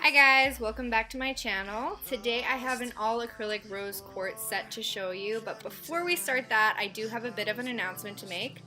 Hi guys, welcome back to my channel. Today I have an all acrylic rose quartz set to show you, but before we start that, I do have a bit of an announcement to make.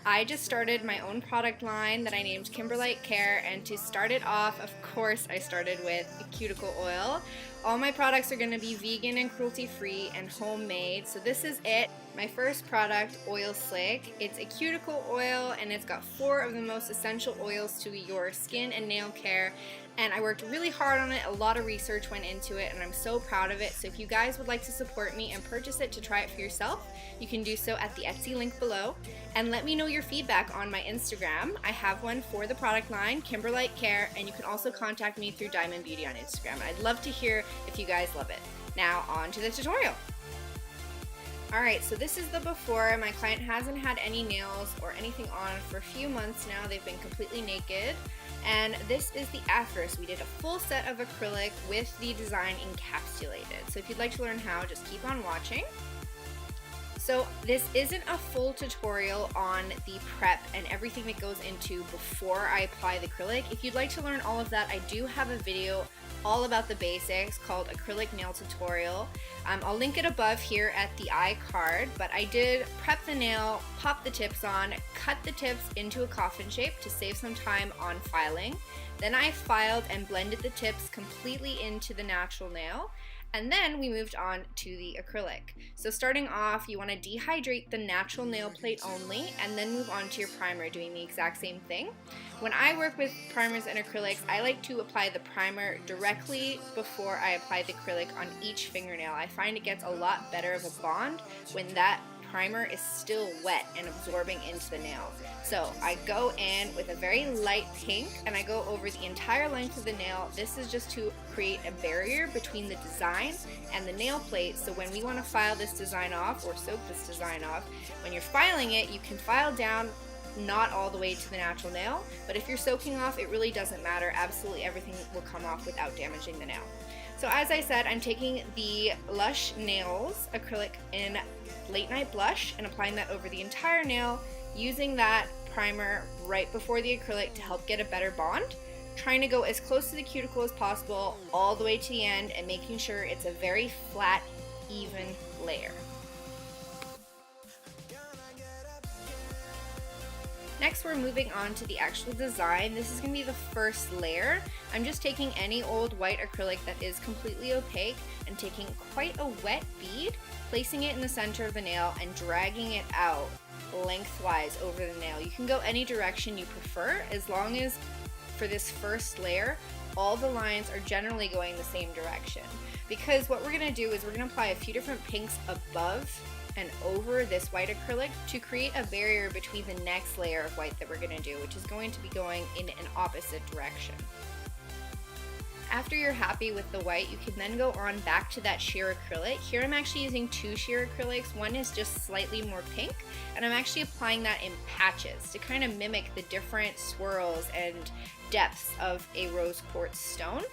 I just started my own product line that I named DiamondBeauty.Ca, and to start it off, of course, I started with cuticle oil. All my products are going to be vegan and cruelty-free and homemade, so this is it. My first product, Oil Slick. It's a cuticle oil and it's got 4 of the most essential oils to your skin and nail care, and I worked really hard on it. A lot of research went into it and I'm so proud of it. So if you guys would like to support me and purchase it to try it for yourself, you can do so at the Etsy link below, and let me know your feedback on my Instagram. I have one for the product line, DiamondBeauty.Ca, and you can also contact me through Diamond Beauty on Instagram. I'd love to hear if you guys love it. Now on to the tutorial. Alright, so this is the before. My client hasn't had any nails or anything on for a few months now. They've been completely naked. And this is the after. So we did a full set of acrylic with the design encapsulated. So if you'd like to learn how, just keep on watching. So this isn't a full tutorial on the prep and everything that goes into before I apply the acrylic. If you'd like to learn all of that, I do have a video all about the basics called Acrylic Nail Tutorial. I'll link it above here at the iCard, but I did prep the nail, pop the tips on, cut the tips into a coffin shape to save some time on filing. Then I filed and blended the tips completely into the natural nail. And then we moved on to the acrylic. So starting off, you want to dehydrate the natural nail plate only and then move on to your primer, doing the exact same thing. When I work with primers and acrylics, I like to apply the primer directly before I apply the acrylic on each fingernail. I find it gets a lot better of a bond when that primer is still wet and absorbing into the nail. So I go in with a very light pink and I go over the entire length of the nail. This is just to create a barrier between the design and the nail plate, so when we want to file this design off or soak this design off, when you're filing it, you can file down not all the way to the natural nail, but if you're soaking off, it really doesn't matter. Absolutely everything will come off without damaging the nail. So as I said, I'm taking the Lush Nails acrylic in Late Night Blush and applying that over the entire nail, using that primer right before the acrylic to help get a better bond. Trying to go as close to the cuticle as possible all the way to the end and making sure it's a very flat, even layer. Next, we're moving on to the actual design. This is going to be the first layer. I'm just taking any old white acrylic that is completely opaque and taking quite a wet bead, placing it in the center of the nail and dragging it out lengthwise over the nail. You can go any direction you prefer, as long as for this first layer, all the lines are generally going the same direction. Because what we're going to do is we're going to apply a few different pinks above and over this white acrylic to create a barrier between the next layer of white that we're going to do, which is going to be going in an opposite direction. After you're happy with the white, you can then go on back to that sheer acrylic. Here I'm actually using 2 sheer acrylics. One is just slightly more pink, and I'm actually applying that in patches to kind of mimic the different swirls and depths of a rose quartz stone.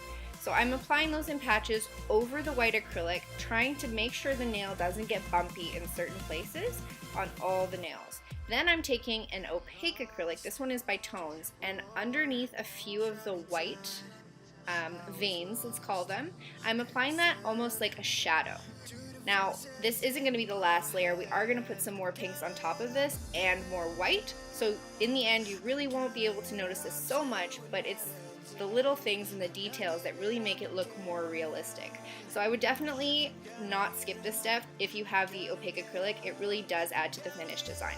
So I'm applying those in patches over the white acrylic, trying to make sure the nail doesn't get bumpy in certain places on all the nails. Then I'm taking an opaque acrylic, this one is by Tones, and underneath a few of the white veins, let's call them, I'm applying that almost like a shadow. Now, this isn't going to be the last layer. We are going to put some more pinks on top of this and more white. So in the end, you really won't be able to notice this so much, but it's the little things and the details that really make it look more realistic. So I would definitely not skip this step if you have the opaque acrylic. It really does add to the finished design.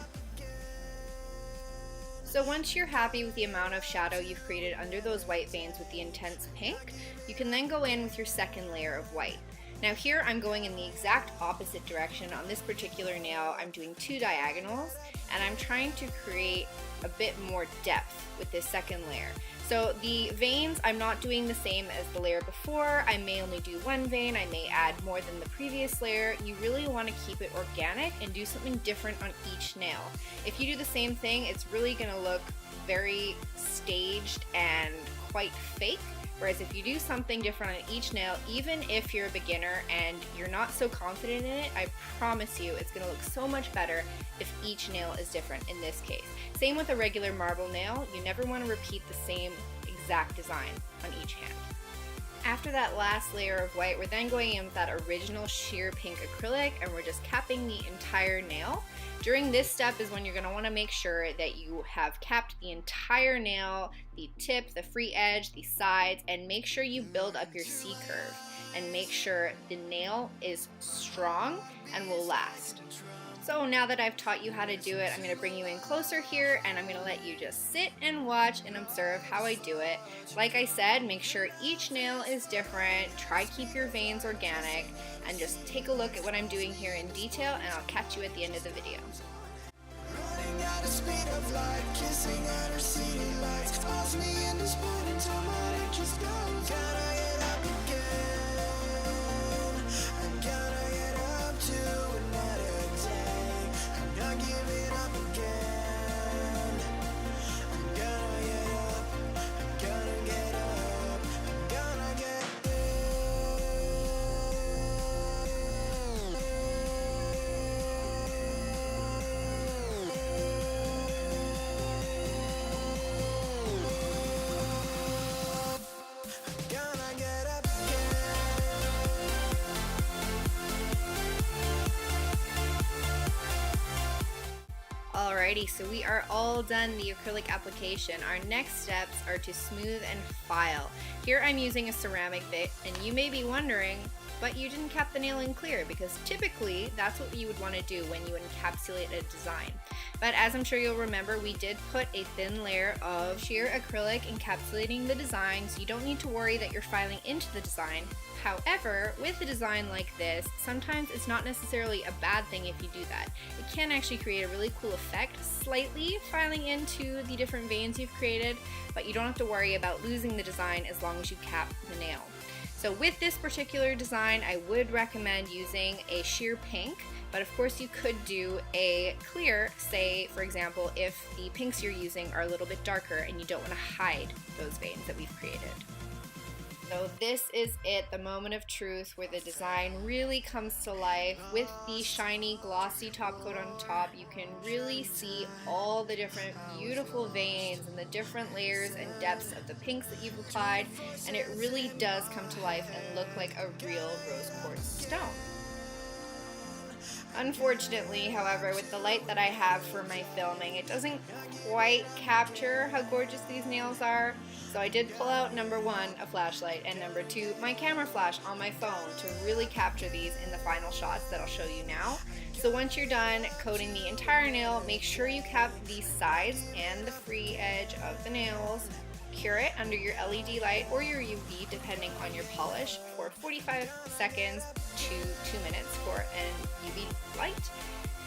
So once you're happy with the amount of shadow you've created under those white veins with the intense pink, you can then go in with your second layer of white. Now here I'm going in the exact opposite direction. On this particular nail, I'm doing 2 diagonals, and I'm trying to create a bit more depth with this second layer. So the veins, I'm not doing the same as the layer before. I may only do 1 vein, I may add more than the previous layer. You really want to keep it organic and do something different on each nail. If you do the same thing, it's really going to look very staged and quite fake. Whereas if you do something different on each nail, even if you're a beginner and you're not so confident in it, I promise you it's going to look so much better if each nail is different in this case. Same with a regular marble nail, you never want to repeat the same exact design on each hand. After that last layer of white, we're then going in with that original sheer pink acrylic, and we're just capping the entire nail. During this step is when you're going to want to make sure that you have capped the entire nail, the tip, the free edge, the sides, and make sure you build up your C-curve and make sure the nail is strong and will last. So now that I've taught you how to do it, I'm going to bring you in closer here and I'm going to let you just sit and watch and observe how I do it. Like I said, make sure each nail is different, try keep your veins organic, and just take a look at what I'm doing here in detail, and I'll catch you at the end of the video. Running at the speed of light, kissing at her city lights, calls me in this point until my interest goes. Gotta get up again, I gotta get up to another day. I'm not giving up again. I'm gonna get up, I'm gonna get up, I'm gonna get Alrighty, so we are all done the acrylic application. Our next steps are to smooth and file. Here I'm using a ceramic bit, and you may be wondering, but you didn't cap the nail in clear, because typically that's what you would want to do when you encapsulate a design. But as I'm sure you'll remember, we did put a thin layer of sheer acrylic encapsulating the design, so you don't need to worry that you're filing into the design. However, with a design like this, sometimes it's not necessarily a bad thing if you do that. It can actually create a really cool effect, slightly filing into the different veins you've created, but you don't have to worry about losing the design as long as you cap the nail. So with this particular design, I would recommend using a sheer pink, but of course you could do a clear, say for example if the pinks you're using are a little bit darker and you don't want to hide those veins that we've created. So this is it, the moment of truth where the design really comes to life. With the shiny glossy top coat on top, you can really see all the different beautiful veins and the different layers and depths of the pinks that you've applied, and it really does come to life and look like a real rose quartz stone. Unfortunately, however, with the light that I have for my filming, it doesn't quite capture how gorgeous these nails are. So I did pull out number one, a flashlight, and number two, my camera flash on my phone to really capture these in the final shots that I'll show you now. So once you're done coating the entire nail, make sure you cap the sides and the free edge of the nails. Cure it under your LED light or your UV, depending on your polish, for 45 seconds to 2 minutes for an UV light.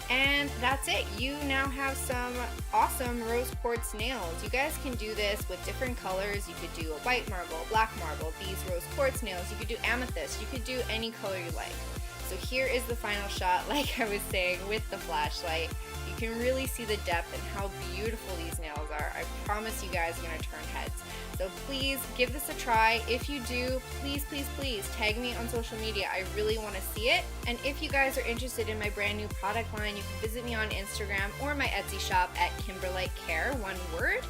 And that's it. You now have some awesome rose quartz nails. You guys can do this with different colors. You could do a white marble, black marble, these rose quartz nails. You could do amethyst. You could do any color you like. So here is the final shot, like I was saying, with the flashlight. You can really see the depth and how beautiful these nails are. I promise you guys are going to turn heads. So please give this a try. If you do, please, please, please tag me on social media. I really want to see it. And if you guys are interested in my brand new product line, you can visit me on Instagram or my Etsy shop at KimberLikeCare, one word.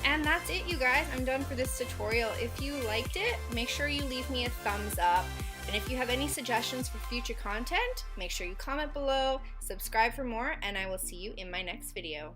And that's it, you guys. I'm done for this tutorial. If you liked it, make sure you leave me a thumbs up. And if you have any suggestions for future content, make sure you comment below, subscribe for more, and I will see you in my next video.